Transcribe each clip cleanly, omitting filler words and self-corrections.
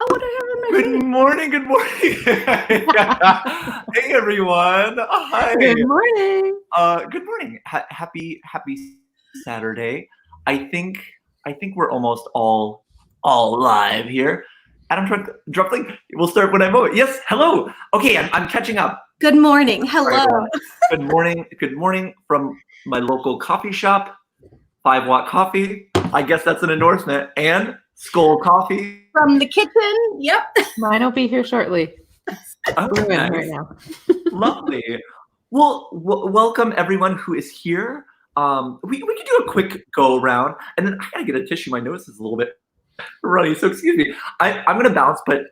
what I have in my Good morning, good morning. Hey everyone. Hi. Good morning. Good morning. Happy Saturday. I think we're almost all live here. Adam Druckling, we'll start when I vote. Yes, hello. Okay, I'm catching up. Good morning. Hello. Good morning from my local coffee shop, 5 Watt Coffee. I guess that's an endorsement. And Skull Coffee. From the kitchen. Yep. Mine will be here shortly. Oh, Nice. nice. Right now. Lovely. Well, welcome everyone who is here. We can do a quick go around, and then I gotta get a tissue. My nose is a little bit runny, so excuse me. I'm gonna bounce, but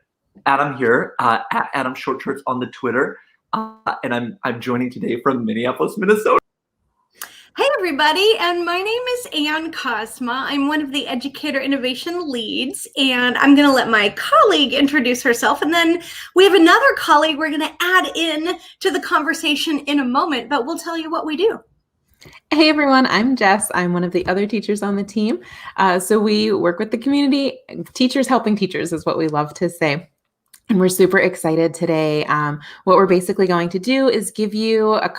Adam here, at Adam Short Shorts on the Twitter, and I'm joining today from Minneapolis, Minnesota. Hey everybody, and my name is Ann Cosma. I'm one of the Educator Innovation Leads, and I'm going to let my colleague introduce herself, and then we have another colleague we're going to add in to the conversation in a moment, but we'll tell you what we do. Hey everyone, I'm Jess. I'm one of the other teachers on the team. So we work with the community. Teachers helping teachers is what we love to say. And we're super excited today. What we're basically going to do is give you an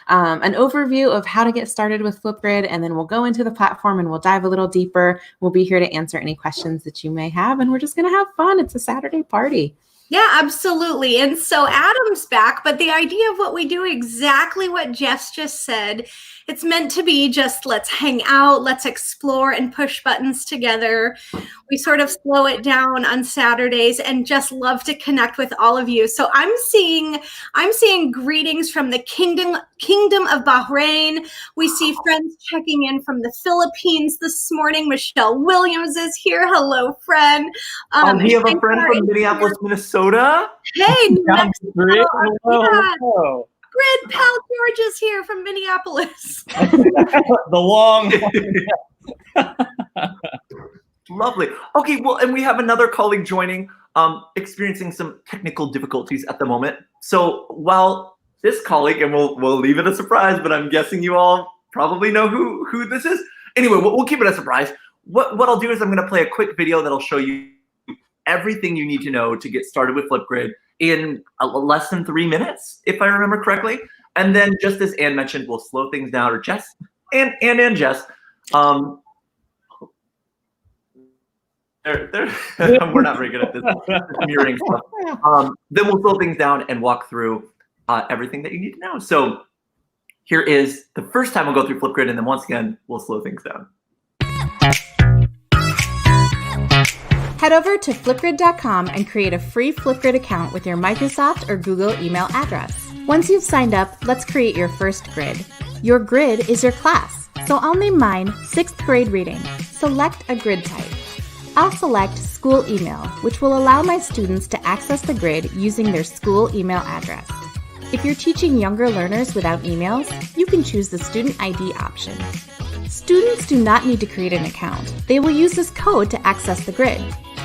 overview of how to get started with Flipgrid, and then we'll go into the platform and we'll dive a little deeper. We'll be here to answer any questions that you may have, and we're just going to have fun. It's a Saturday party. Yeah, absolutely. And so Adam's back, but the idea of what we do, exactly what Jess just said, it's meant to be just let's hang out, let's explore and push buttons together. We sort of slow it down on Saturdays and just love to connect with all of you. So I'm seeing greetings from the Kingdom of Bahrain. We see friends checking in from the Philippines this morning. Michelle Williams is here. Hello, friend. We have a friend from Minneapolis, Minnesota. Hey, Hello. Grid Pal George is here from Minneapolis. The long. Lovely. Okay, well, and we have another colleague joining, experiencing some technical difficulties at the moment. So while this colleague, and we'll leave it a surprise, but I'm guessing you all probably know who this is. Anyway, we'll keep it a surprise. What I'll do is I'm going to play a quick video that'll show you everything you need to know to get started with Flipgrid in less than 3 minutes, if I remember correctly. And then, just as Ann mentioned, we'll slow things down, or Jess, and Jess. We're not very good at this mirroring stuff. Then we'll slow things down and walk through everything that you need to know. So here is the first time we'll go through Flipgrid, and then once again, we'll slow things down. Head over to Flipgrid.com and create a free Flipgrid account with your Microsoft or Google email address. Once you've signed up, let's create your first grid. Your grid is your class, so I'll name mine 6th grade reading. Select a grid type. I'll select school email, which will allow my students to access the grid using their school email address. If you're teaching younger learners without emails, you can choose the student ID option. Students do not need to create an account. They will use this code to access the grid.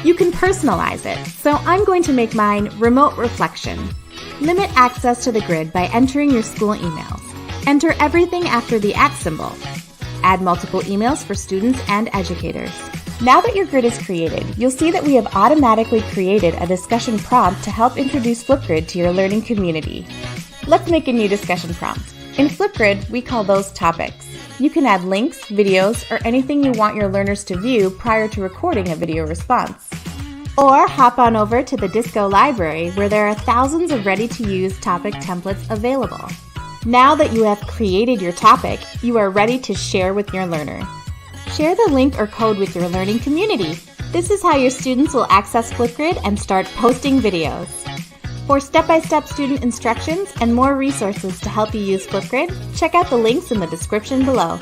You can personalize it, so I'm going to make mine Remote Reflection. Limit access to the grid by entering your school emails. Enter everything after the @ symbol. Add multiple emails for students and educators. Now that your grid is created, you'll see that we have automatically created a discussion prompt to help introduce Flipgrid to your learning community. Let's make a new discussion prompt. In Flipgrid, we call those topics. You can add links, videos, or anything you want your learners to view prior to recording a video response. Or hop on over to the Disco library, where there are thousands of ready-to-use topic templates available. Now that you have created your topic, you are ready to share with your learner. Share the link or code with your learning community. This is how your students will access Flipgrid and start posting videos. For step-by-step student instructions and more resources to help you use Flipgrid, check out the links in the description below.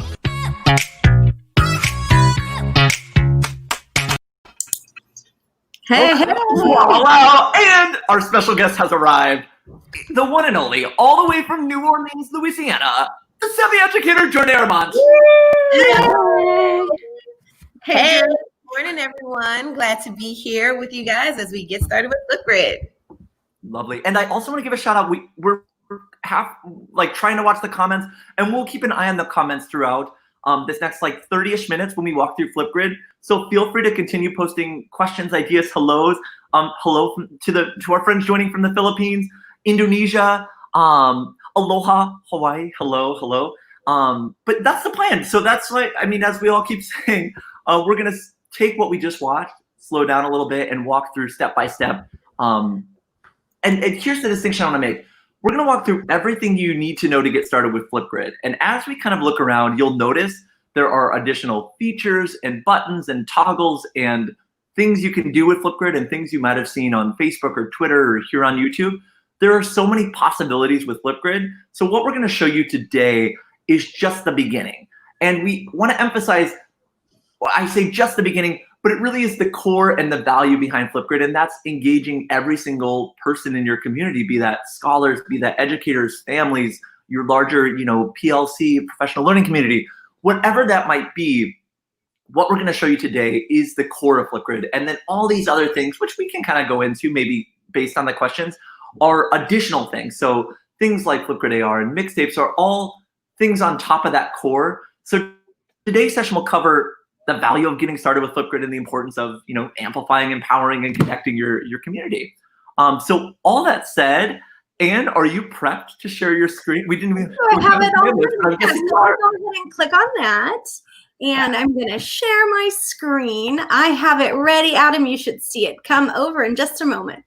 Hey. Wow, and our special guest has arrived. The one and only, all the way from New Orleans, Louisiana, the semi-educator Jornea. Hey, good morning, everyone. Glad to be here with you guys as we get started with Flipgrid. Lovely. And I also want to give a shout out. We're trying to watch the comments, and we'll keep an eye on the comments throughout this next 30-ish minutes when we walk through Flipgrid. So feel free to continue posting questions, ideas, hellos. Hello to our friends joining from the Philippines, Indonesia, aloha, Hawaii, hello. But that's the plan. So that's why, I mean, as we all keep saying, we're gonna take what we just watched, slow down a little bit, and walk through step by step. And here's the distinction I want to make. We're going to walk through everything you need to know to get started with Flipgrid. And as we kind of look around, you'll notice there are additional features and buttons and toggles and things you can do with Flipgrid and things you might have seen on Facebook or Twitter or here on YouTube. There are so many possibilities with Flipgrid. So what we're going to show you today is just the beginning. And we want to emphasize, well, I say just the beginning, but it really is the core and the value behind Flipgrid, and that's engaging every single person in your community, be that scholars, be that educators, families, your larger, PLC, professional learning community, whatever that might be. What we're going to show you today is the core of Flipgrid, and then all these other things, which we can kind of go into maybe based on the questions, are additional things. So things like Flipgrid AR and mixtapes are all things on top of that core. So today's session will cover the value of getting started with Flipgrid and the importance of amplifying, empowering, and connecting your community. So all that said, Anne, are you prepped to share your screen? We didn't even. I have it all. Go ahead and click on that, and I'm going to share my screen. I have it ready. Adam, you should see it come over in just a moment.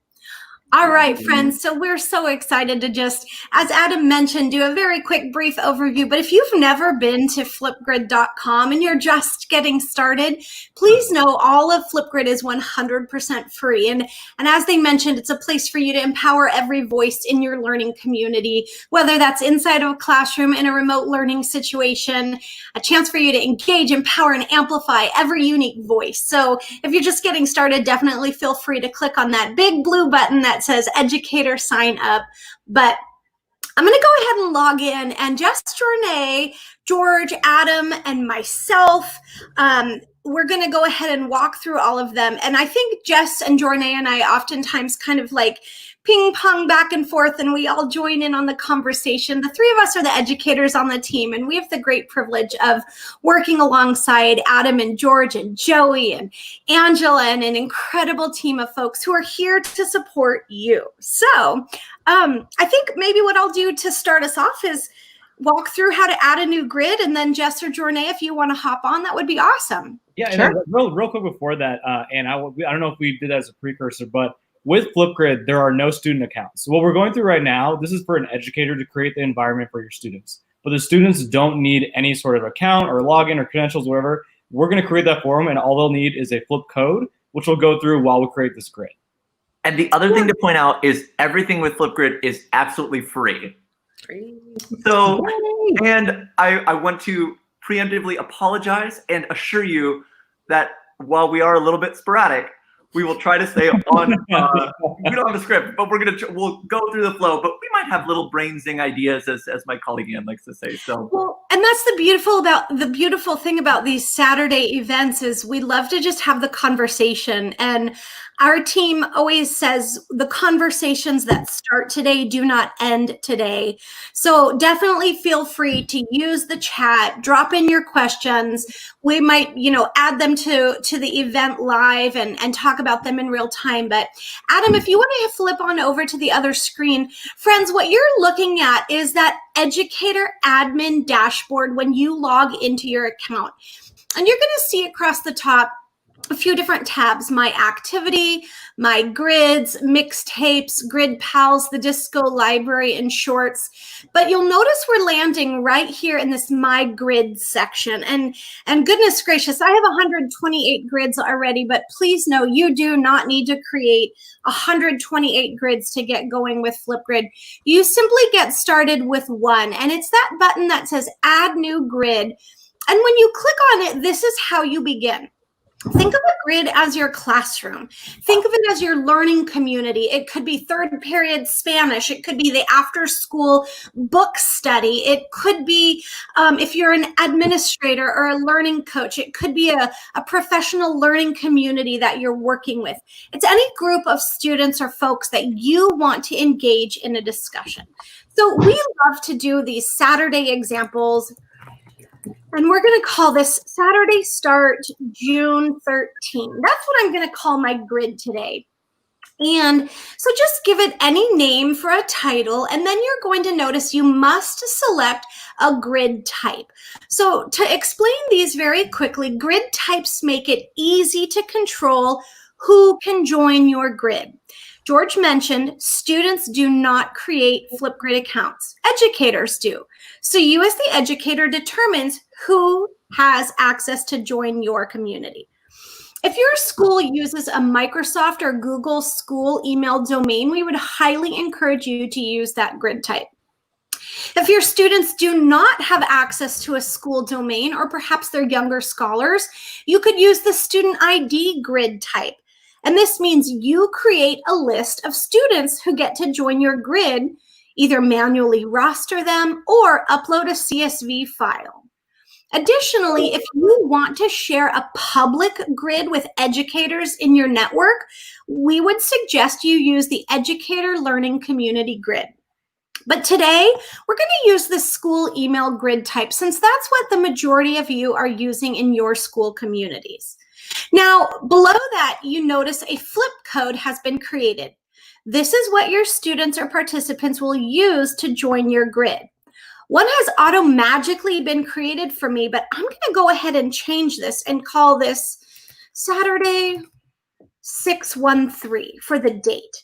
All right, friends, so we're so excited to just, as Adam mentioned, do a very quick brief overview. But if you've never been to flipgrid.com and you're just getting started, please know all of Flipgrid is 100% free. And as they mentioned, it's a place for you to empower every voice in your learning community, whether that's inside of a classroom, in a remote learning situation, a chance for you to engage, empower, and amplify every unique voice. So if you're just getting started, definitely feel free to click on that big blue button that says Educator Sign Up. But I'm going to go ahead and log in, and Jess, Jornea, George, Adam, and myself, we're going to go ahead and walk through all of them. And I think Jess and Jornea and I oftentimes kind of like ping pong back and forth, and we all join in on the conversation. The three of us are the educators on the team, and we have the great privilege of working alongside Adam and George and Joey and Angela and an incredible team of folks who are here to support you. So I think maybe what I'll do to start us off is walk through how to add a new grid, and then Jess or Jornea, if you want to hop on, that would be awesome. Yeah, Sure. and real quick before that, and I don't know if we did that as a precursor, but with Flipgrid, there are no student accounts. So what we're going through right now, this is for an educator to create the environment for your students. But the students don't need any sort of account or login or credentials, whatever. We're going to create that for them, and all they'll need is a Flip code, which we'll go through while we create this grid. And the other thing to point out is everything with Flipgrid is absolutely free. So, and I want to preemptively apologize and assure you that while we are a little bit sporadic, we will try to stay on. We don't have a script, but we'll go through the flow. But we might have little brain zing ideas, as my colleague Ann likes to say. So, well, and that's the beautiful thing about these Saturday events is we love to just have the conversation. And our team always says the conversations that start today do not end today. So definitely feel free to use the chat, drop in your questions. We might, add them to the event live and talk about them in real time. But Adam, if you want to flip on over to the other screen, friends, what you're looking at is that Educator Admin Dashboard when you log into your account. And you're going to see across the top a few different tabs: my activity, my grids, mixtapes, grid pals, the disco library, and shorts. But you'll notice we're landing right here in this my grid section. And goodness gracious, I have 128 grids already, but please know you do not need to create 128 grids to get going with Flipgrid. You simply get started with one, and it's that button that says add new grid. And when you click on it, this is how you begin. Think of a grid as your classroom. Think of it as your learning community. It could be third period Spanish. It could be the after school book study. It could be, if you're an administrator or a learning coach, it could be a professional learning community that you're working with. It's any group of students or folks that you want to engage in a discussion. So we love to do these Saturday examples. And we're going to call this Saturday Start June 13. That's what I'm going to call my grid today. And so just give it any name for a title, and then you're going to notice you must select a grid type. So to explain these very quickly, grid types make it easy to control who can join your grid. George mentioned students do not create Flipgrid accounts. Educators do. So you as the educator determines who has access to join your community. If your school uses a Microsoft or Google school email domain, we would highly encourage you to use that grid type. If your students do not have access to a school domain, or perhaps they're younger scholars, you could use the student ID grid type. And this means you create a list of students who get to join your grid, either manually roster them or upload a CSV file. Additionally, if you want to share a public grid with educators in your network, we would suggest you use the Educator Learning Community Grid. But today, we're going to use the school email grid type, since that's what the majority of you are using in your school communities. Now, below that, you notice a flip code has been created. This is what your students or participants will use to join your grid. One has auto-magically been created for me, but I'm going to go ahead and change this and call this Saturday 613 for the date.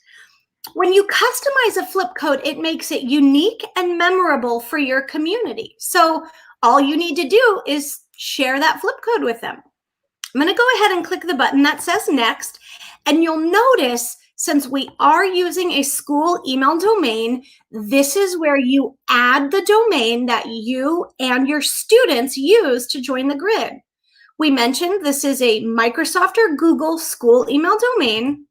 When you customize a flip code, it makes it unique and memorable for your community. So all you need to do is share that flip code with them. I'm going to go ahead and click the button that says next, and you'll notice, since we are using a school email domain, this is where you add the domain that you and your students use to join the grid. We mentioned this is a Microsoft or Google school email domain.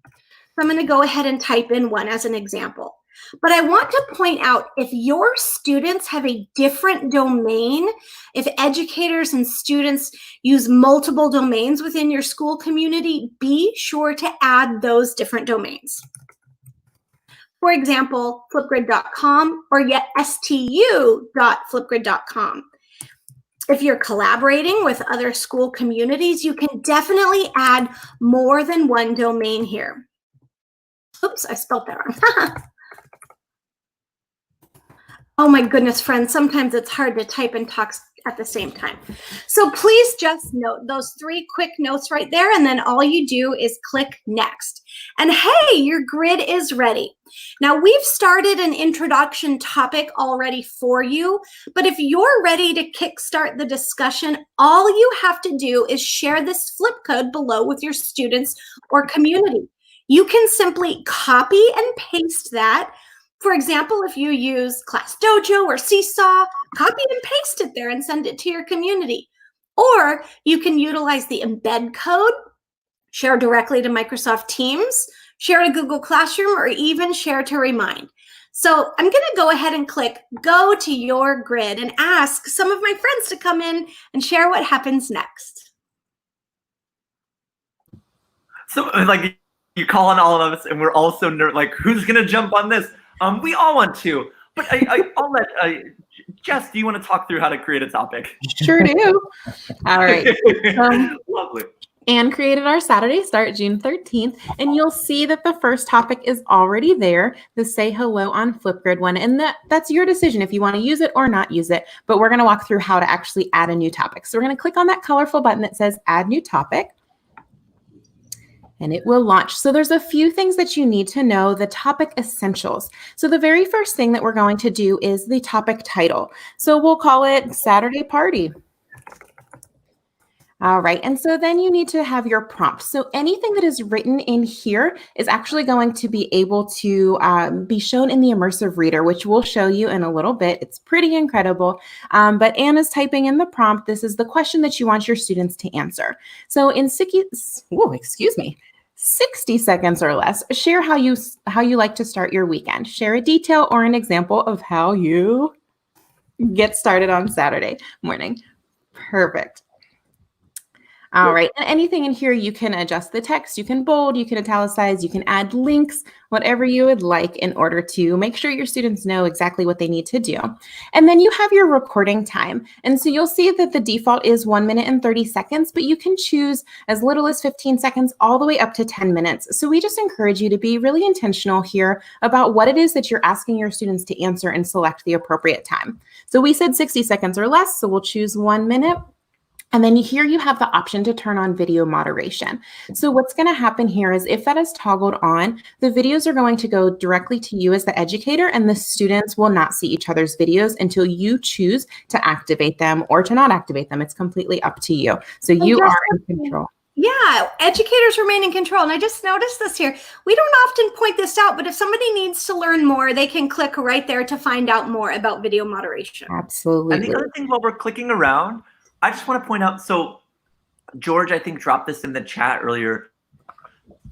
So I'm going to go ahead and type in one as an example. But I want to point out, if your students have a different domain, if educators and students use multiple domains within your school community, be sure to add those different domains. For example, flipgrid.com or yet stu.flipgrid.com. If you're collaborating with other school communities, you can definitely add more than one domain here. Oops, I spelled that wrong. Oh my goodness, friends, sometimes it's hard to type and talk at the same time. So please just note those 3 quick notes right there, and then all you do is click next. And hey, your grid is ready. Now, we've started an introduction topic already for you, but if you're ready to kickstart the discussion, all you have to do is share this flip code below with your students or community. You can simply copy and paste that. For example, if you use Class Dojo or Seesaw, copy and paste it there and send it to your community. Or you can utilize the embed code, share directly to Microsoft Teams, share to Google Classroom, or even share to Remind. So I'm going to go ahead and click Go to Your Grid and ask some of my friends to come in and share what happens next. So, like, you call on all of us, and we're all so like, who's going to jump on this? We all want to, but I'll let Jess, do you want to talk through how to create a topic? Sure do. All right. Lovely. Anne created our Saturday Start, June 13th, and you'll see that the first topic is already there, the Say Hello on Flipgrid one, and that's your decision if you want to use it or not use it, but we're going to walk through how to actually add a new topic. So we're going to click on that colorful button that says Add New Topic, and it will launch. So there's a few things that you need to know, the topic essentials. So the very first thing that we're going to do is the topic title. So we'll call it Saturday Party. All right, and so then you need to have your prompt. So anything that is written in here is actually going to be able to be shown in the immersive reader, which we'll show you in a little bit. It's pretty incredible. But Anna's typing in the prompt. This is the question that you want your students to answer. So in 60 seconds or less, share how you like to start your weekend. Share a detail or an example of how you get started on Saturday morning. Perfect. All right. And anything in here, you can adjust the text, you can bold, you can italicize, you can add links, whatever you would like in order to make sure your students know exactly what they need to do. And then you have your recording time. And so you'll see that the default is 1 minute and 30 seconds, but you can choose as little as 15 seconds all the way up to 10 minutes. So we just encourage you to be really intentional here about what it is that you're asking your students to answer and select the appropriate time. So we said 60 seconds or less, so we'll choose 1 minute. And then here you have the option to turn on video moderation. So what's going to happen here is if that is toggled on, the videos are going to go directly to you as the educator, and the students will not see each other's videos until you choose to activate them or to not activate them. It's completely up to you. So you are in control. Yeah, educators remain in control. And I just noticed this here. We don't often point this out, but if somebody needs to learn more, they can click right there to find out more about video moderation. Absolutely. And the other thing while we're clicking around, I just want to point out, so George, I think, dropped this in the chat earlier.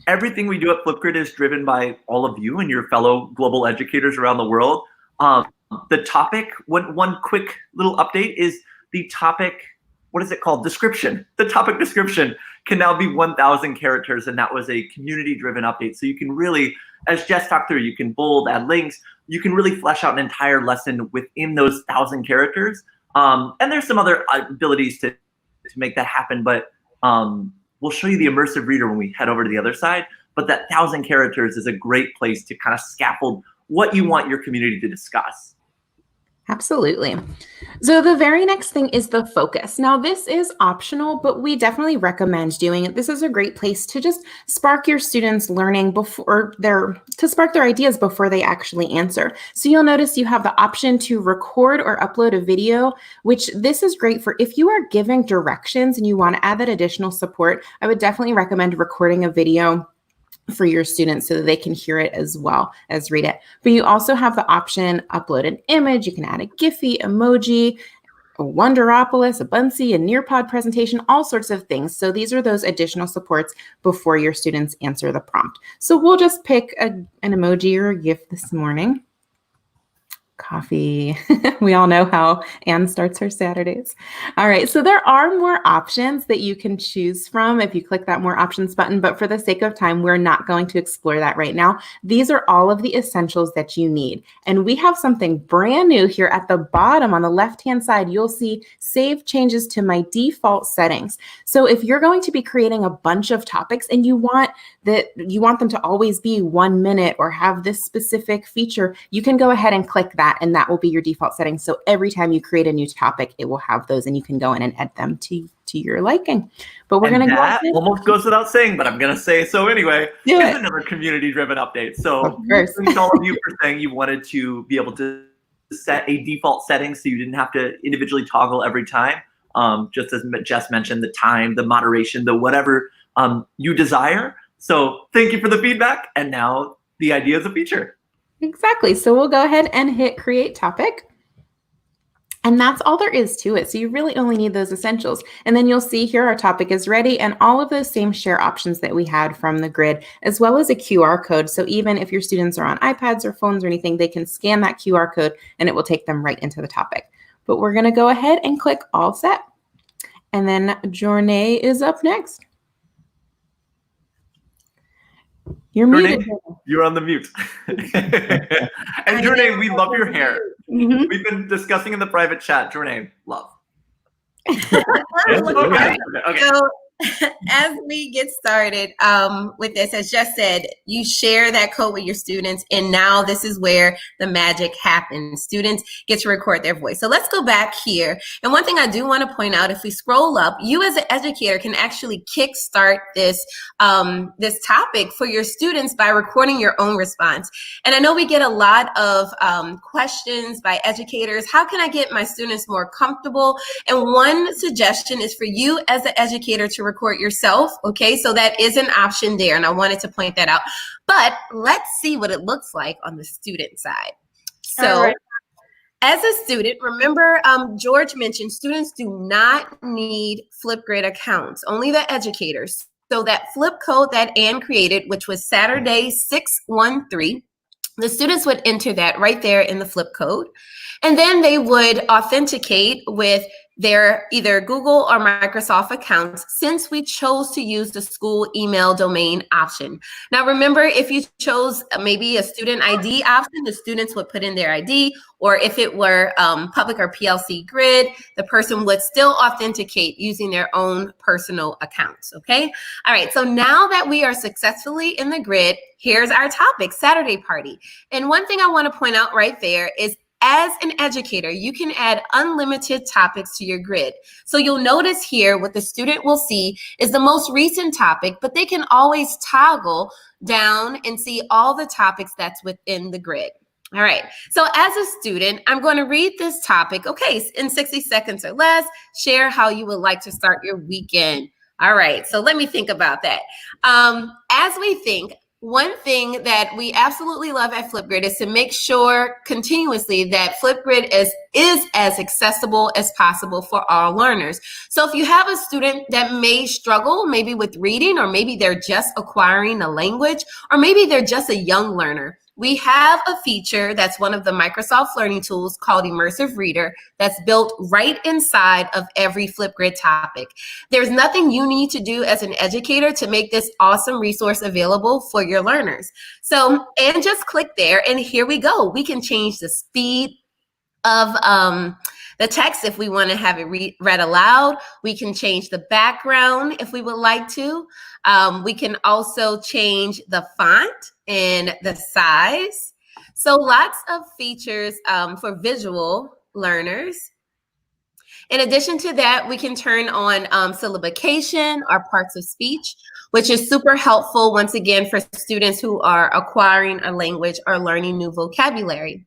Everything we do at Flipgrid is driven by all of you and your fellow global educators around the world. The topic, one quick little update is the topic, what is it called? Description. The topic description can now be 1,000 characters, and that was a community-driven update. So you can really, as Jess talked through, you can bold, add links. You can really flesh out an entire lesson within those 1,000 characters. And there's some other abilities to make that happen, but we'll show you the immersive reader when we head over to the other side. But that 1,000 characters is a great place to kind of scaffold what you want your community to discuss. Absolutely. So the very next thing is the focus. Now, this is optional, but we definitely recommend doing it. This is a great place to just spark your students' learning to spark their ideas before they actually answer. So you'll notice you have the option to record or upload a video, which this is great for if you are giving directions and you want to add that additional support. I would definitely recommend recording a video for your students so that they can hear it as well as read it. But you also have the option, upload an image, you can add a Giphy, emoji, a Wonderopolis, a Buncee, a Nearpod presentation, all sorts of things. So these are those additional supports before your students answer the prompt. So we'll just pick an emoji or a GIF this morning. Coffee. We all know how Anne starts her Saturdays. All right, so there are more options that you can choose from if you click that more options button, but for the sake of time, we're not going to explore that right now. These are all of the essentials that you need. And we have something brand new here at the bottom on the left-hand side. You'll see save changes to my default settings. So if you're going to be creating a bunch of topics and you want them to always be 1 minute or have this specific feature, you can go ahead and click that, and that will be your default settings. So every time you create a new topic, it will have those, and you can go in and add them to your liking. But we're going to go ahead. Almost goes without saying, but I'm going to say so anyway. Here's another community-driven update. So thanks to all of you for saying you wanted to be able to set a default setting so you didn't have to individually toggle every time. Just as Jess mentioned, the time, the moderation, the whatever you desire. So thank you for the feedback. And now the idea is a feature. Exactly. So we'll go ahead and hit create topic. And that's all there is to it. So you really only need those essentials. And then you'll see here our topic is ready and all of those same share options that we had from the grid, as well as a QR code. So even if your students are on iPads or phones or anything, they can scan that QR code and it will take them right into the topic. But we're going to go ahead and click all set. And then Jornea is up next. You're muted. You're on the mute. And Jornea, we love your hair. Mm-hmm. We've been discussing in the private chat. Jornea, love. Okay. So as we get started with this, as Jess said, you share that code with your students, and now this is where the magic happens. Students get to record their voice. So let's go back here. And one thing I do want to point out, if we scroll up, you as an educator can actually kickstart this topic for your students by recording your own response. And I know we get a lot of questions by educators. How can I get my students more comfortable? And one suggestion is for you as an educator to record yourself. Okay, so that is an option there, and I wanted to point that out. But let's see what it looks like on the student side. So as a student, remember George mentioned students do not need Flipgrid accounts, only the educators. So that flip code that Anne created, which was Saturday 613, the students would enter that right there in the flip code. And then they would authenticate with their either Google or Microsoft accounts since we chose to use the school email domain option. Now, remember, if you chose maybe a student ID option, the students would put in their ID, or if it were public or PLC grid, the person would still authenticate using their own personal accounts, okay? All right, so now that we are successfully in the grid, here's our topic, Saturday party. And one thing I want to point out right there is as an educator, you can add unlimited topics to your grid. So you'll notice here what the student will see is the most recent topic, but they can always toggle down and see all the topics that's within the grid. All right, so as a student, I'm going to read this topic. Okay, in 60 seconds or less, share how you would like to start your weekend. All right, so let me think about that. As we think, one thing that we absolutely love at Flipgrid is to make sure continuously that Flipgrid is as accessible as possible for all learners. So if you have a student that may struggle maybe with reading, or maybe they're just acquiring a language, or maybe they're just a young learner, we have a feature that's one of the Microsoft learning tools called Immersive Reader that's built right inside of every Flipgrid topic. There's nothing you need to do as an educator to make this awesome resource available for your learners. So, and just click there, and here we go. We can change the speed of the text if we want to have it read aloud. We can change the background if we would like to. We can also change the font and the size. So lots of features for visual learners. In addition to that, we can turn on syllabication or parts of speech, which is super helpful, once again, for students who are acquiring a language or learning new vocabulary.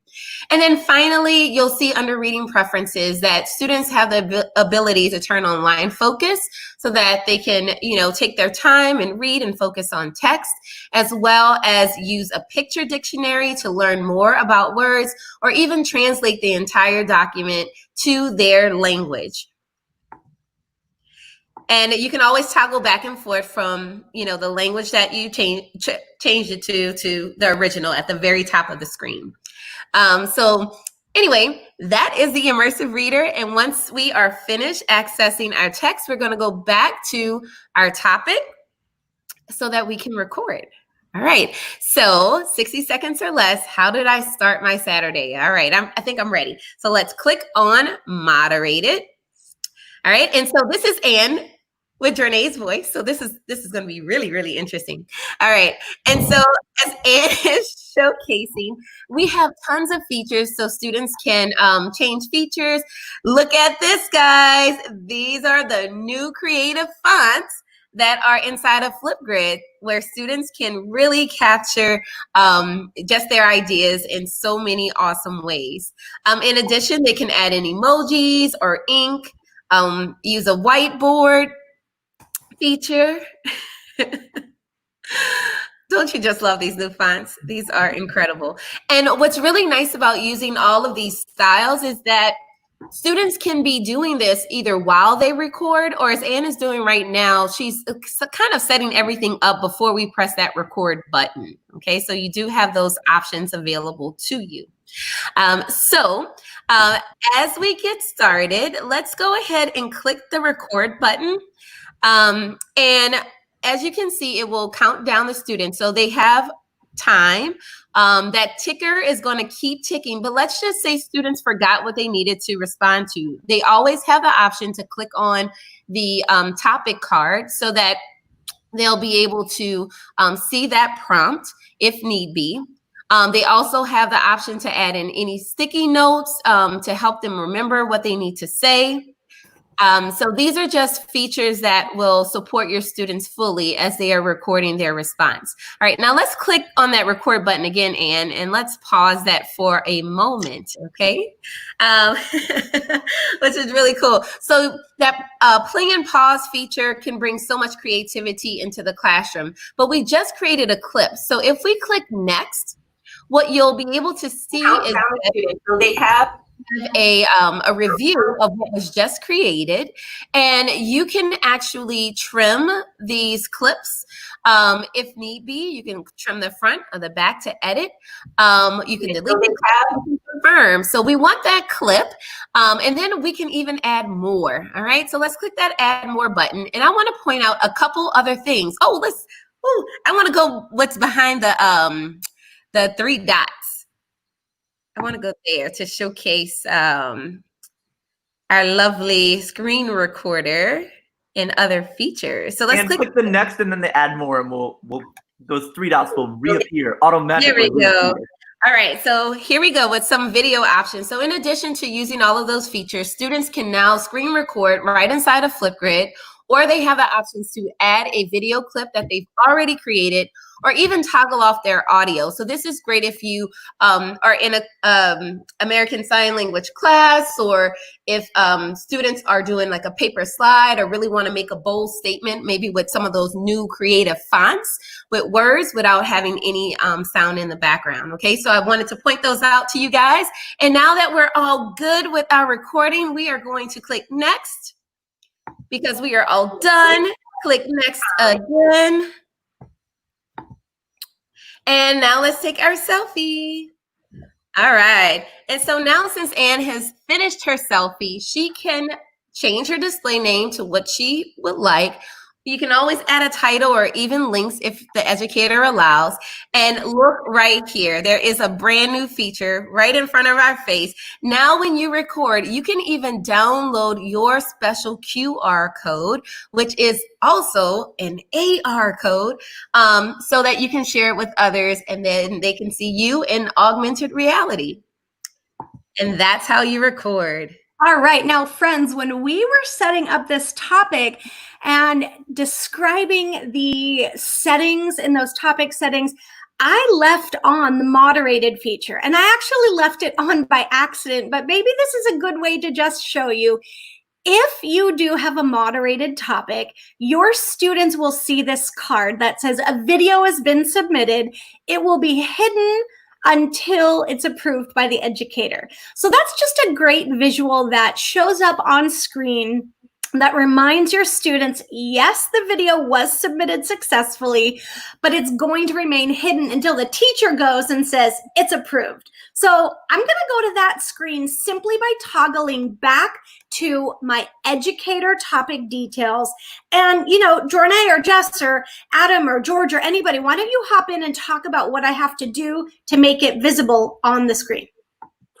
And then finally, you'll see under reading preferences that students have the ability to turn on line focus so that they can, take their time and read and focus on text, as well as use a picture dictionary to learn more about words, or even translate the entire document to their language. And you can always toggle back and forth from, the language that you changed it to the original at the very top of the screen. So anyway, that is the Immersive Reader. And once we are finished accessing our text, we're going to go back to our topic so that we can record. All right, so 60 seconds or less, how did I start my Saturday? All right, I think I'm ready. So let's click on Moderated. All right, and so this is Anne with Jornea's voice. So this is going to be really, really interesting. All right, and so as Anne is showcasing, we have tons of features so students can change features. Look at this, guys. These are the new creative fonts that are inside of Flipgrid, where students can really capture just their ideas in so many awesome ways. In addition, they can add in emojis or ink, use a whiteboard feature. Don't you just love these new fonts? These are incredible. And what's really nice about using all of these styles is that students can be doing this either while they record, or as Anne is doing right now, she's kind of setting everything up before we press that record button. Okay, so you do have those options available to you. So as we get started, let's go ahead and click the record button. And as you can see, it will count down the students. So they have time. That ticker is going to keep ticking, but let's just say students forgot what they needed to respond to. They always have the option to click on the topic card so that they'll be able to see that prompt if need be. They also have the option to add in any sticky notes to help them remember what they need to say. So these are just features that will support your students fully as they are recording their response. All right, now let's click on that record button again, Anne, and let's pause that for a moment, okay? Which is really cool. So that play and pause feature can bring so much creativity into the classroom, but we just created a clip. So if we click next, what you'll be able to see is that so they have a review of what was just created, and you can actually trim these clips if need be. You can trim the front or the back to edit. You can delete the tab confirm. So we want that clip, and then we can even add more. All right, so let's click that add more button. And I want to point out a couple other things. I want to go what's behind the 3 dots. I want to go there to showcase our lovely screen recorder and other features. So let's click the next and then the add more, and we'll those 3 dots will reappear automatically. Here we go. All right, so here we go with some video options. So in addition to using all of those features, students can now screen record right inside of Flipgrid, or they have the options to add a video clip that they've already created, or even toggle off their audio. So this is great if you are in a American Sign Language class, or if students are doing like a paper slide or really want to make a bold statement, maybe with some of those new creative fonts with words without having any sound in the background. Okay, so I wanted to point those out to you guys. And now that we're all good with our recording, we are going to click next because we are all done. Click next again. And now let's take our selfie. All right. And so now since Anne has finished her selfie, she can change her display name to what she would like. You can always add a title or even links if the educator allows. And look right here, there is a brand new feature right in front of our face. Now when you record, you can even download your special QR code, which is also an AR code, so that you can share it with others and then they can see you in augmented reality. And that's how you record. All right. Now, friends, when we were setting up this topic and describing the settings in those topic settings, I left on the moderated feature, and I actually left it on by accident, but maybe this is a good way to just show you. If you do have a moderated topic, your students will see this card that says a video has been submitted. It will be hidden until it's approved by the educator. So that's just a great visual that shows up on screen that reminds your students, yes, the video was submitted successfully, but it's going to remain hidden until the teacher goes and says it's approved. So I'm going to go to that screen simply by toggling back to my educator topic details. And, you know, Jornea or Jess or Adam or George or anybody, why don't you hop in and talk about what I have to do to make it visible on the screen?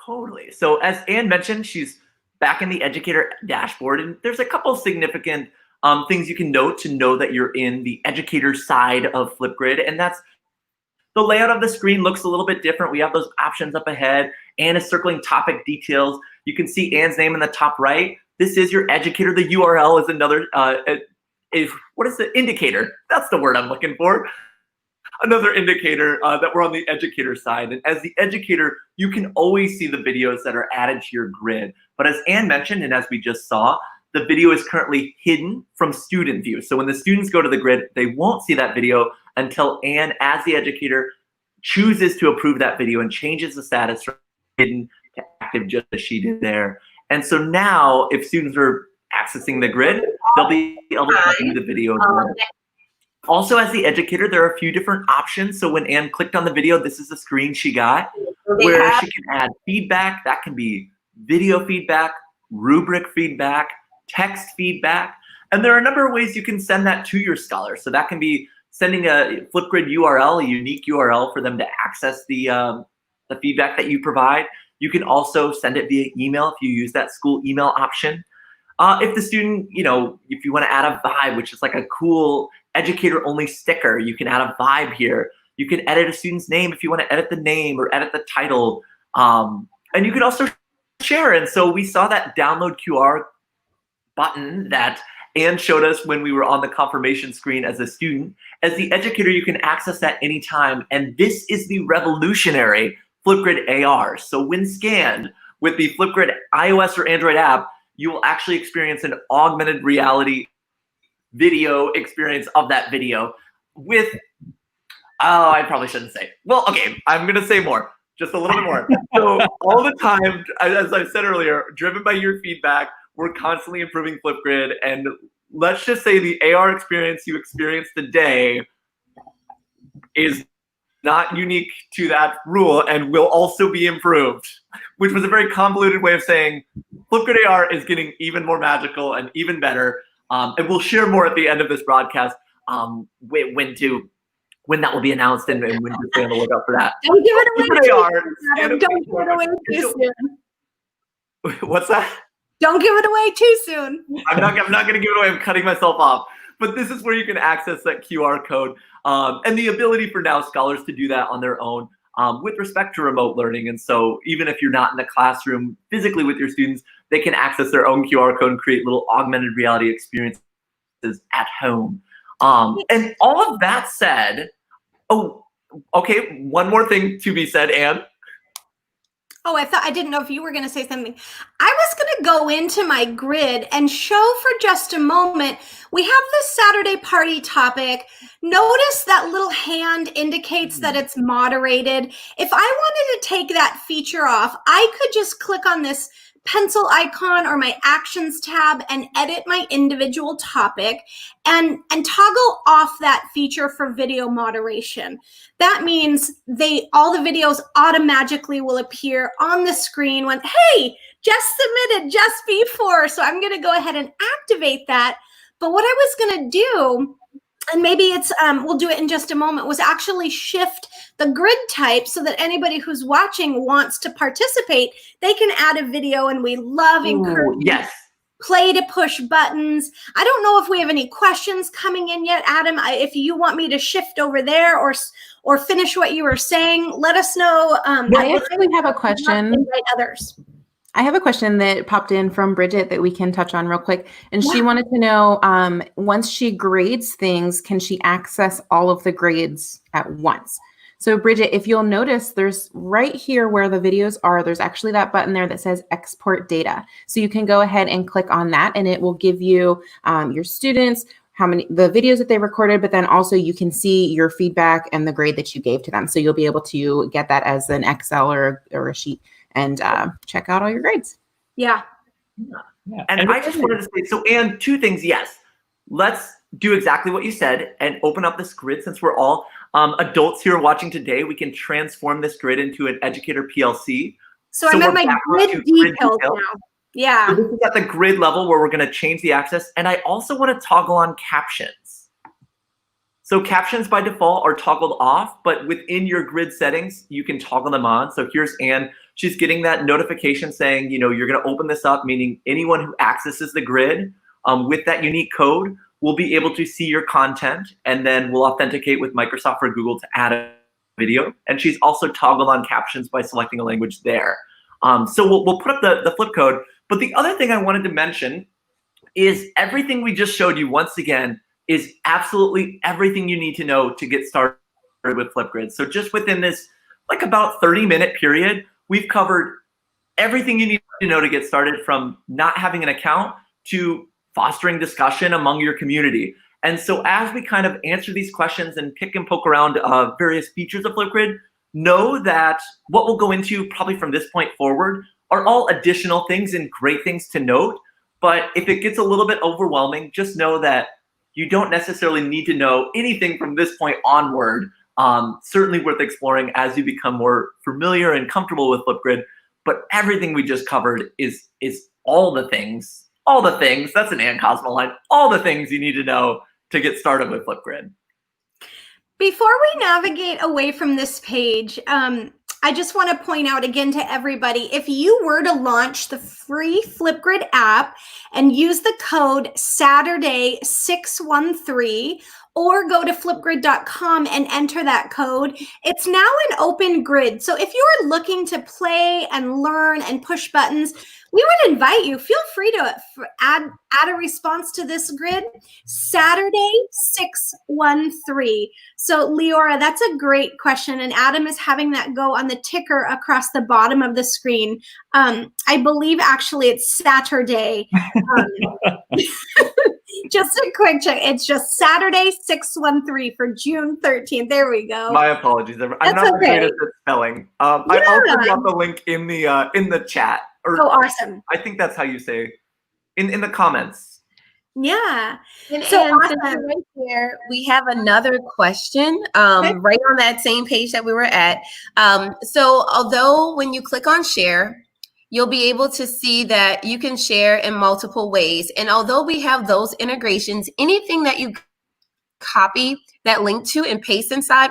Totally. So as Anne mentioned, she's back in the Educator Dashboard, and there's a couple significant things you can note to know that you're in the educator side of Flipgrid, and that's the layout of the screen looks a little bit different. We have those options up ahead. Anne is circling topic details. You can see Anne's name in the top right. This is your educator. The URL is another, what is the indicator? That's the word I'm looking for. Another indicator that we're on the educator side. And as the educator, you can always see the videos that are added to your grid. But as Anne mentioned, and as we just saw, the video is currently hidden from student view. So when the students go to the grid, they won't see that video until Anne, as the educator, chooses to approve that video and changes the status from hidden to active, just as she did there. And so now, if students are accessing the grid, they'll be able to view the video. Also, as the educator, there are a few different options. So when Anne clicked on the video, this is the screen she got, where she can add feedback. That can be video feedback, rubric feedback, text feedback. And there are a number of ways you can send that to your scholar. So that can be sending a Flipgrid URL, a unique URL for them to access the feedback that you provide. You can also send it via email if you use that school email option. If the student, you know, if you want to add a vibe, which is like a cool educator only sticker, you can add a vibe here. You can edit a student's name if you want to edit the name or edit the title. And you can also share. And so we saw that download QR button that Anne showed us when we were on the confirmation screen as a student. As the educator, you can access that anytime. And this is the revolutionary Flipgrid AR. So when scanned with the Flipgrid iOS or Android app, you will actually experience an augmented reality video experience of that video with, oh, I probably shouldn't say. Well, okay, I'm gonna say more, just a little bit more. So all the time, as I said earlier, driven by your feedback, we're constantly improving Flipgrid, and let's just say the AR experience you experienced today is not unique to that rule and will also be improved, which was a very convoluted way of saying Flipgrid AR is getting even more magical and even better. And we'll share more at the end of this broadcast when that will be announced and when to stay on the lookout for that. Don't give it away too soon. Adam, Don't give it away too soon. What's that? Don't give it away too soon. I'm not going to give it away. I'm cutting myself off. But this is where you can access that QR code and the ability for now scholars to do that on their own with respect to remote learning. And so even if you're not in the classroom physically with your students, they can access their own QR code and create little augmented reality experiences at home. And all of that said, oh, okay, one more thing to be said, Anne. Oh, I didn't know if you were going to say something. I was going to go into my grid and show for just a moment. We have this Saturday party topic. Notice that little hand indicates that it's moderated. If I wanted to take that feature off, I could just click on this pencil icon or my actions tab and edit my individual topic and toggle off that feature for video moderation. That means all the videos automatically will appear on the screen when, hey, Jess submitted just before. So I'm going to go ahead and activate that. But what I was going to do, and maybe it's we'll do it in just a moment, was actually shift the grid type so that anybody who's watching wants to participate, they can add a video, and we love encouraging play to push buttons. I don't know if we have any questions coming in yet, Adam. If you want me to shift over there or finish what you were saying, let us know. I actually have a question. Invite others. I have a question that popped in from Bridget that we can touch on real quick. And she wanted to know, once she grades things, can she access all of the grades at once? So Bridget, if you'll notice, there's right here where the videos are, there's actually that button there that says export data. So you can go ahead and click on that and it will give you your students, the videos that they recorded, but then also you can see your feedback and the grade that you gave to them. So you'll be able to get that as an Excel or a sheet and check out all your grades. Yeah. And I just wanted to say, so Anne, two things. Yes, let's do exactly what you said and open up this grid. Since we're all adults here watching today, we can transform this grid into an Educator PLC. So I'm at my grid details now. Yeah. So this is at the grid level where we're going to change the access. And I also want to toggle on captions. So captions by default are toggled off, but within your grid settings, you can toggle them on. So here's Anne. She's getting that notification saying, you're going to open this up, meaning anyone who accesses the grid with that unique code will be able to see your content, and then we'll authenticate with Microsoft or Google to add a video. And she's also toggled on captions by selecting a language there. So we'll put up the flip code. But the other thing I wanted to mention is everything we just showed you once again is absolutely everything you need to know to get started with Flipgrid. So just within this like about 30-minute period, we've covered everything you need to know to get started, from not having an account to fostering discussion among your community. And so as we kind of answer these questions and pick and poke around various features of Flipgrid, know that what we'll go into probably from this point forward are all additional things and great things to note. But if it gets a little bit overwhelming, just know that you don't necessarily need to know anything from this point onward. Certainly worth exploring as you become more familiar and comfortable with Flipgrid. But everything we just covered is all the things, that's an Ann Cosmo line, all the things you need to know to get started with Flipgrid. Before we navigate away from this page, I just want to point out again to everybody, if you were to launch the free Flipgrid app and use the code Saturday613, or go to flipgrid.com and enter that code, it's now an open grid. So if you're looking to play and learn and push buttons, we would invite you, feel free to add a response to this grid, Saturday613. So Leora, that's a great question. And Adam is having that go on the ticker across the bottom of the screen. I believe actually it's Saturday. Just a quick check. It's just Saturday613 for June 13th. There we go. My apologies. I'm not great at spelling. I also got the link in the chat. Oh, awesome. I think that's how you say in the comments. Yeah. And, So and since awesome. we're right there, we have another question right on that same page that we were at. So although when you click on share, you'll be able to see that you can share in multiple ways. And although we have those integrations, anything that you copy that link to and paste inside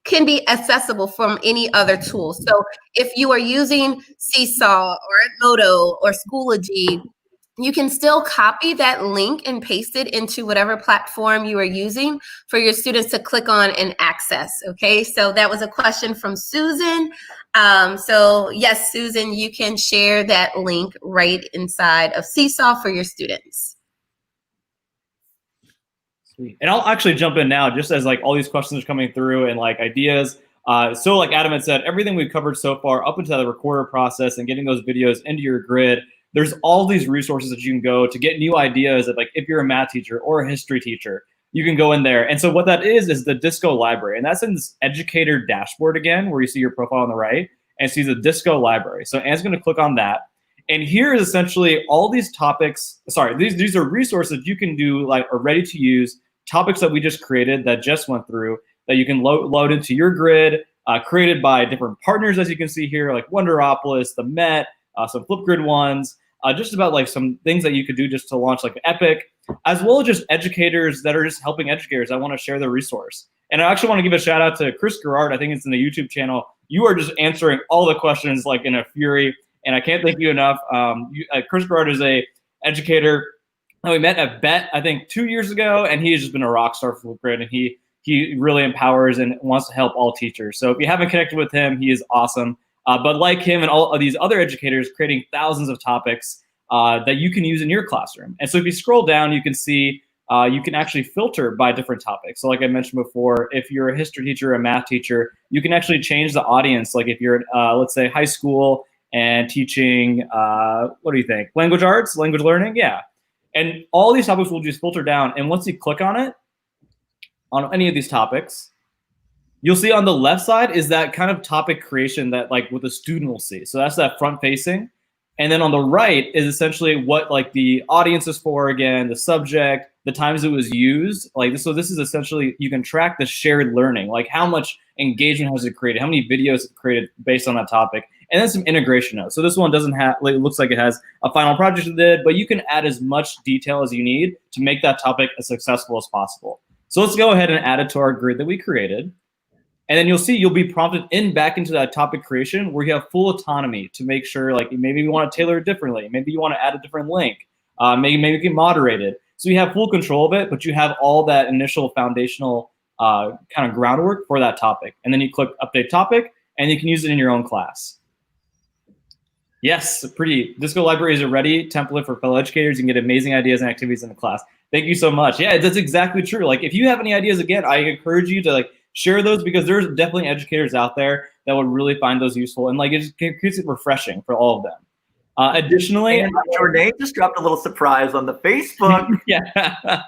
can be accessible from any other tool. So if you are using Seesaw or Edmodo or Schoology, you can still copy that link and paste it into whatever platform you are using for your students to click on and access. Okay, so that was a question from Susan. So yes, Susan, you can share that link right inside of Seesaw for your students. Sweet. And I'll actually jump in now, just as like all these questions are coming through and like ideas. So like Adam had said, everything we've covered so far up into the recorder process and getting those videos into your grid, there's all these resources that you can go to get new ideas that, like, if you're a math teacher or a history teacher, you can go in there. And so what that is the Disco library. And that's in this Educator Dashboard again, where you see your profile on the right and see the Disco library. So Anne's going to click on that. And here is essentially all these topics. Sorry, these are resources you can do, like, are ready to use topics that we just created that Jess went through that you can load into your grid, created by different partners, as you can see here, like Wonderopolis, the Met, some Flipgrid ones. Just about like some things that you could do just to launch like Epic, as well as just educators that are just helping educators. I want to share the resource. And I actually want to give a shout out to Chris Gerard. I think it's in the YouTube channel. You are just answering all the questions like in a fury. And I can't thank you enough. Chris Gerard is a educator. We met at BET, I think 2 years ago, and he has just been a rock star for Flipgrid, and he really empowers and wants to help all teachers. So if you haven't connected with him, he is awesome. But like him and all of these other educators, creating thousands of topics that you can use in your classroom. And so if you scroll down, you can see you can actually filter by different topics. So like I mentioned before, if you're a history teacher or a math teacher, you can actually change the audience. Like if you're, let's say, high school and teaching, what do you think? Language arts, language learning? Yeah. And all these topics will just filter down. And once you click on it, on any of these topics, you'll see on the left side is that kind of topic creation that like what the student will see. So that's that front facing. And then on the right is essentially what like the audience is for, again, the subject, the times it was used. Like this, so this is essentially, you can track the shared learning, like how much engagement has it created, how many videos it created based on that topic, and then some integration notes. So this one doesn't have, like, it looks like it has a final project it did, but you can add as much detail as you need to make that topic as successful as possible. So let's go ahead and add it to our grid that we created. And then you'll see you'll be prompted back into that topic creation where you have full autonomy to make sure, like, maybe you want to tailor it differently. Maybe you want to add a different link. Maybe you can moderate it. So you have full control of it, but you have all that initial foundational kind of groundwork for that topic. And then you click Update Topic, and you can use it in your own class. Yes, pretty. Disco Library is a ready template for fellow educators. You can get amazing ideas and activities in the class. Thank you so much. Yeah, that's exactly true. Like, if you have any ideas, again, I encourage you to like share those, because there's definitely educators out there that would really find those useful, and like it just keeps it refreshing for all of them. Additionally, and Jornea just dropped a little surprise on the Facebook. Yeah,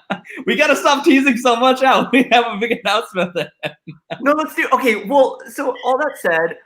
we got to stop teasing so much out. We have a big announcement then. No, let's do. Okay, well, so all that said,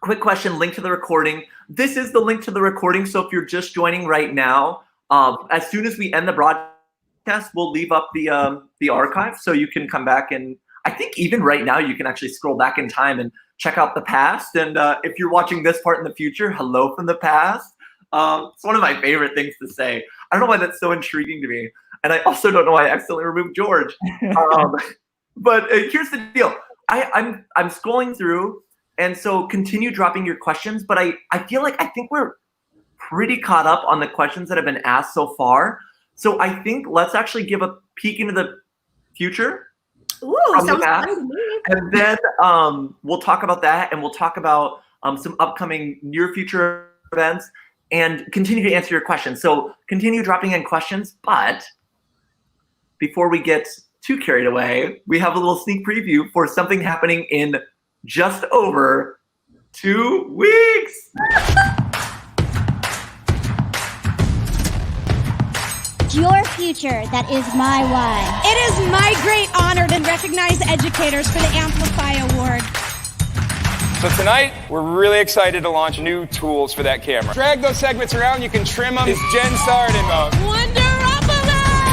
quick question, link to the recording. This is the link to the recording. So if you're just joining right now, as soon as we end the broadcast, we'll leave up the archive, so you can come back, and I think even right now you can actually scroll back in time and check out the past. And if you're watching this part in the future, hello from the past. It's one of my favorite things to say. I don't know why that's so intriguing to me, and I also don't know why I accidentally removed George. But here's the deal. I'm scrolling through, and so continue dropping your questions. But I think we're pretty caught up on the questions that have been asked so far. So I think let's actually give a peek into the future. Ooh, sounds fun to me. And then we'll talk about that, and we'll talk about some upcoming near future events, and continue to answer your questions. So continue dropping in questions, but before we get too carried away, we have a little sneak preview for something happening in just over 2 weeks. Your future, that is my why. It is my great honor to recognize educators for the Amplify Award. So tonight, we're really excited to launch new tools for that camera. Drag those segments around, you can trim them. Is Jen started in mode? Wonderful!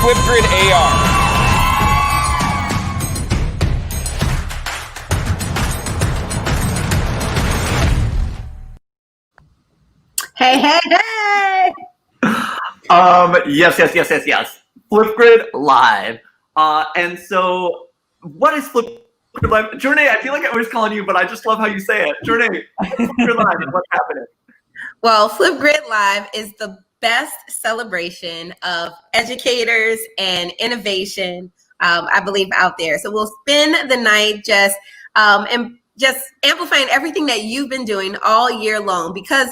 Flipgrid AR. Hey. Yes. Flipgrid Live. And so what is Flipgrid Live? Jornea, I feel like I'm always calling you, but I just love how you say it. Jornea, Flipgrid Live, what's happening? Well, Flipgrid Live is the best celebration of educators and innovation, I believe, out there. So we'll spend the night just amplifying everything that you've been doing all year long, because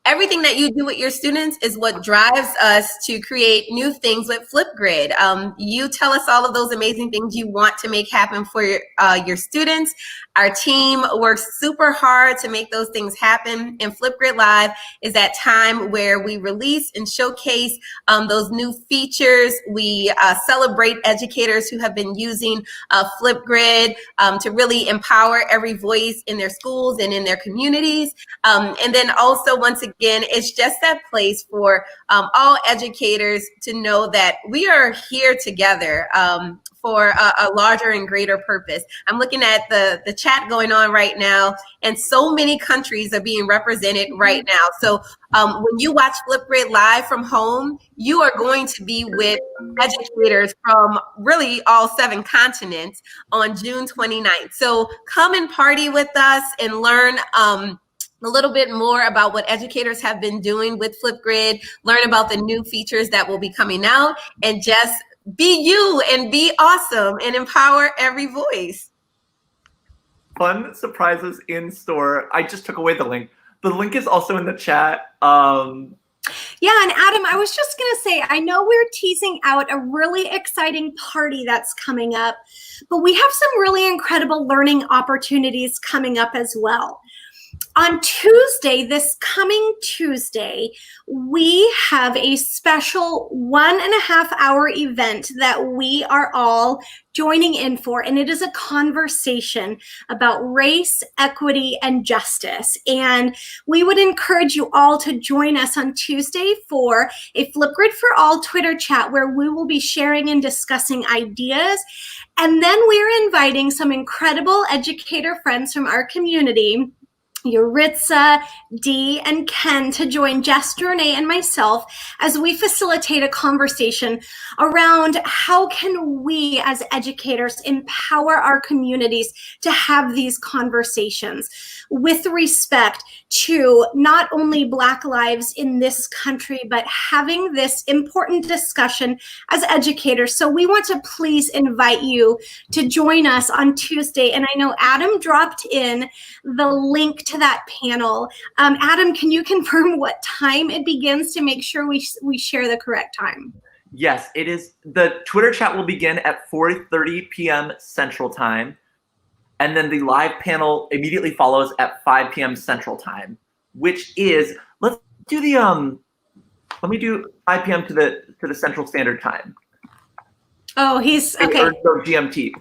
everything that you do with your students is what drives us to create new things with Flipgrid. You tell us all of those amazing things you want to make happen for your students. Our team works super hard to make those things happen. And Flipgrid Live is that time where we release and showcase those new features. We celebrate educators who have been using Flipgrid to really empower every voice in their schools and in their communities. And then also, once again, it's just that place for all educators to know that we are here together for a larger and greater purpose. I'm looking at the chat going on right now, and so many countries are being represented right now. So when you watch Flipgrid Live from home, you are going to be with educators from really all 7 continents on June 29th. So come and party with us and learn a little bit more about what educators have been doing with Flipgrid, learn about the new features that will be coming out, and just be you and be awesome and empower every voice. Fun surprises in store. I just took away the link. The link is also in the chat. Yeah, and Adam, I was just going to say, I know we're teasing out a really exciting party that's coming up, but we have some really incredible learning opportunities coming up as well. On Tuesday, this coming Tuesday, we have a special 1.5-hour event that we are all joining in for, and it is a conversation about race, equity, and justice. And we would encourage you all to join us on Tuesday for a Flipgrid for All Twitter chat, where we will be sharing and discussing ideas. And then we're inviting some incredible educator friends from our community, Yuritsa, Dee, and Ken, to join Jess, Jornea, and myself as we facilitate a conversation around how can we as educators empower our communities to have these conversations with respect to not only Black lives in this country, but having this important discussion as educators. So we want to please invite you to join us on Tuesday. And I know Adam dropped in the link to that panel. Adam, can you confirm what time it begins to make sure we share the correct time? Yes, it is. The Twitter chat will begin at 4:30 p.m. Central Time. And then the live panel immediately follows at 5 p.m. Central Time, which is, let's do the, let me do 5 p.m. to the Central Standard Time. Oh, he's, okay. Or GMT.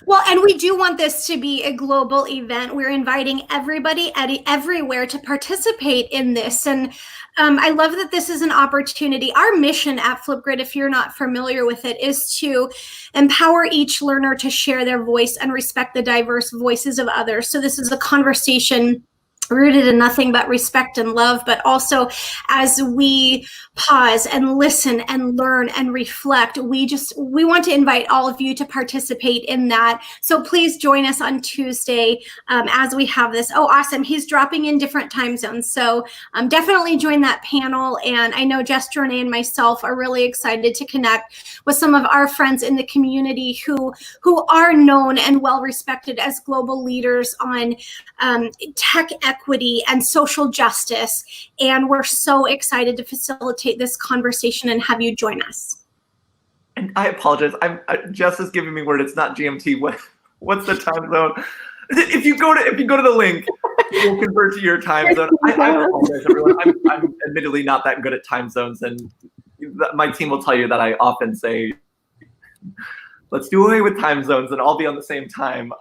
Well, and we do want this to be a global event. We're inviting everybody everywhere to participate in this. And I love that this is an opportunity. Our mission at Flipgrid, if you're not familiar with it, is to empower each learner to share their voice and respect the diverse voices of others. So this is a conversation rooted in nothing but respect and love, but also as we pause and listen and learn and reflect, we want to invite all of you to participate in that. So please join us on Tuesday as we have this. Oh, awesome. He's dropping in different time zones. So definitely join that panel. And I know Jess, Jornea, and myself are really excited to connect with some of our friends in the community who are known and well respected as global leaders on tech equity and social justice. And we're so excited to facilitate this conversation and have you join us. And I apologize. Jess is giving me word. It's not GMT. What's the time zone? If you go to the link, it will convert to your time zone. I apologize, everyone. I'm admittedly not that good at time zones, and my team will tell you that I often say, let's do away with time zones and all be on the same time.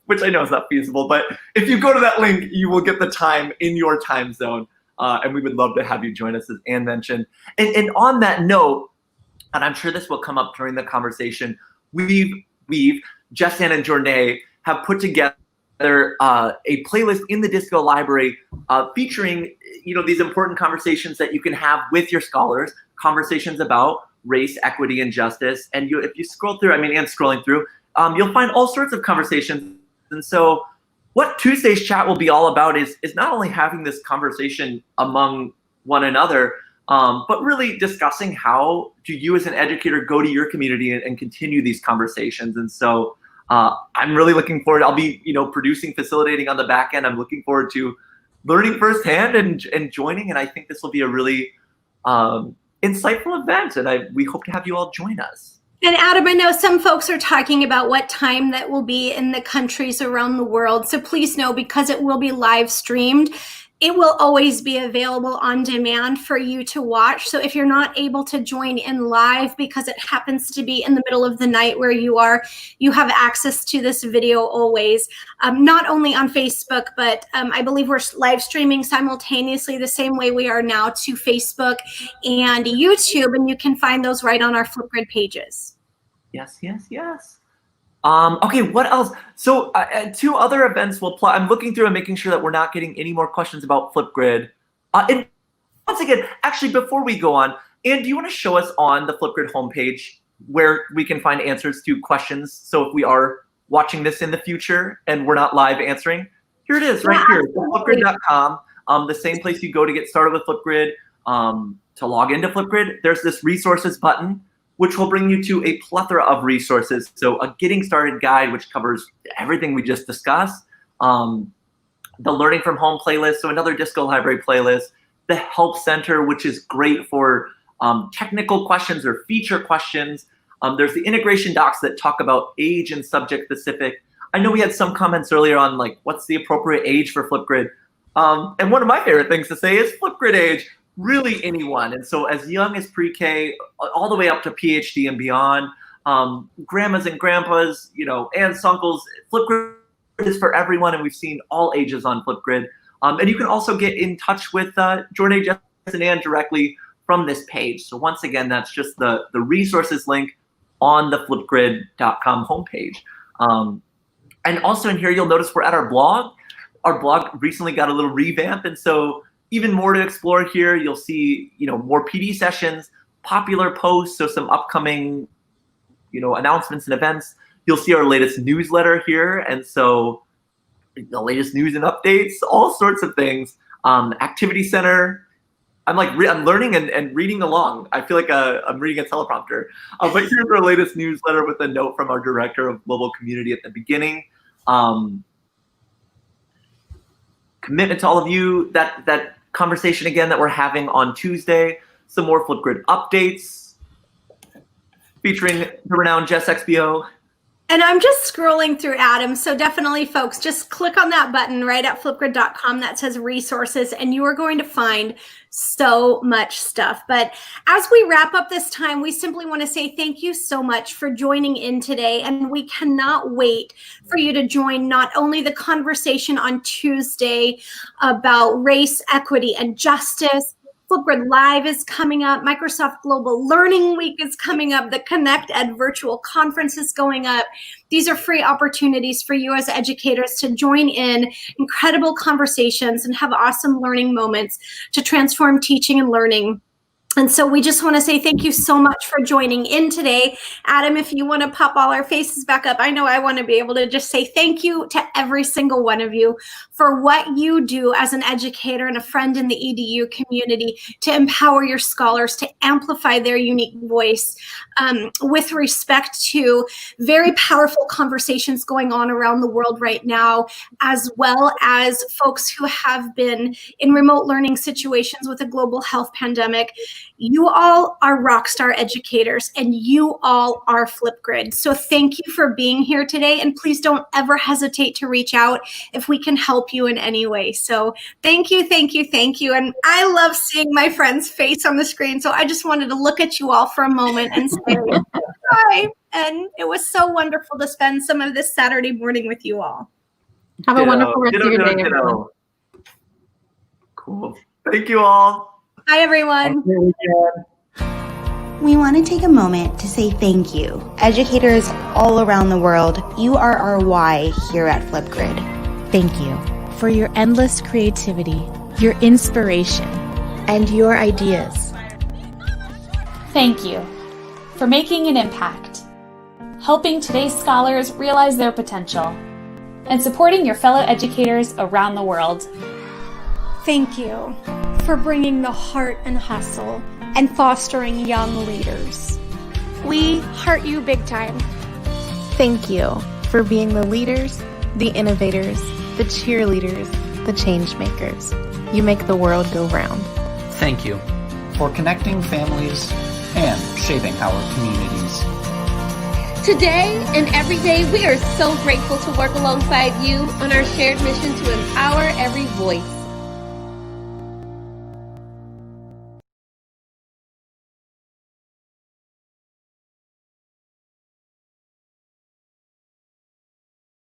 Which I know is not feasible, but if you go to that link, you will get the time in your time zone. And we would love to have you join us, as Ann mentioned. And on that note, and I'm sure this will come up during the conversation, Jess and Jornea have put together a playlist in the Disco library featuring, these important conversations that you can have with your scholars, conversations about race, equity, and justice. And if you scroll through, and scrolling through, you'll find all sorts of conversations. And so what Tuesday's chat will be all about is not only having this conversation among one another, but really discussing how do you as an educator go to your community and continue these conversations. And so I'm really looking forward. I'll be, producing, facilitating on the back end. I'm looking forward to learning firsthand and joining. And I think this will be a really insightful event. And we hope to have you all join us. And Adam, I know some folks are talking about what time that will be in the countries around the world. So please know, because it will be live streamed, it will always be available on demand for you to watch. So if you're not able to join in live because it happens to be in the middle of the night where you are, you have access to this video always, not only on Facebook, but I believe we're live streaming simultaneously the same way we are now to Facebook and YouTube, and you can find those right on our Flipgrid pages. Yes. Okay, what else? So 2 other events will apply. I'm looking through and making sure that we're not getting any more questions about Flipgrid. And once again, actually, before we go on, Anne, do you want to show us on the Flipgrid homepage where we can find answers to questions? So if we are watching this in the future and we're not live answering, here it is right here, flipgrid.com. The same place you go to get started with Flipgrid, to log into Flipgrid. There's this resources button, which will bring you to a plethora of resources. So a getting started guide, which covers everything we just discussed, the learning from home playlist, so another Disco library playlist, the help center, which is great for technical questions or feature questions. There's the integration docs that talk about age and subject specific. I know we had some comments earlier on what's the appropriate age for Flipgrid? And one of my favorite things to say is Flipgrid age. Really anyone. And so as young as pre-K, all the way up to PhD and beyond, grandmas and grandpas, aunts, uncles, Flipgrid is for everyone. And we've seen all ages on Flipgrid. And you can also get in touch with Jornea, Jess, and Anne directly from this page. So once again, that's just the resources link on the flipgrid.com homepage. And also in here, you'll notice we're at our blog. Our blog recently got a little revamp. And so even more to explore here. You'll see, more PD sessions, popular posts, so some upcoming, announcements and events. You'll see our latest newsletter here, and so the latest news and updates, all sorts of things. Activity center. I'm learning and reading along. I feel like I'm reading a teleprompter. But here's our latest newsletter with a note from our director of global community at the beginning. Commitment to all of you. That conversation again that we're having on Tuesday, some more Flipgrid updates featuring the renowned Jess XBO. And I'm just scrolling through, Adam. So definitely, folks, just click on that button right at flipgrid.com that says resources, and you are going to find so much stuff. But as we wrap up this time, we simply want to say thank you so much for joining in today. And we cannot wait for you to join not only the conversation on Tuesday about race, equity, and justice. Flipgrid Live is coming up. Microsoft Global Learning Week is coming up. The Connect Ed virtual conference is going up. These are free opportunities for you as educators to join in incredible conversations and have awesome learning moments to transform teaching and learning. And so we just want to say thank you so much for joining in today. Adam, if you want to pop all our faces back up, I know I want to be able to just say thank you to every single one of you for what you do as an educator and a friend in the EDU community to empower your scholars, to amplify their unique voice with respect to very powerful conversations going on around the world right now, as well as folks who have been in remote learning situations with a global health pandemic. You all are rockstar educators, and you all are Flipgrid. So thank you for being here today, and please don't ever hesitate to reach out if we can help you in any way. So thank you, thank you, thank you. And I love seeing my friend's face on the screen, so I just wanted to look at you all for a moment and say hi. And it was so wonderful to spend some of this Saturday morning with you all. Have a wonderful rest of your day, everyone. Cool. Thank you all. Hi, everyone. We want to take a moment to say thank you. Educators all around the world, you are our why here at Flipgrid. Thank you for your endless creativity, your inspiration, and your ideas. Thank you for making an impact, helping today's scholars realize their potential, and supporting your fellow educators around the world. Thank you for bringing the heart and hustle and fostering young leaders. We heart you big time. Thank you for being the leaders, the innovators, the cheerleaders, the change makers. You make the world go round. Thank you for connecting families and shaping our communities. Today and every day, we are so grateful to work alongside you on our shared mission to empower every voice.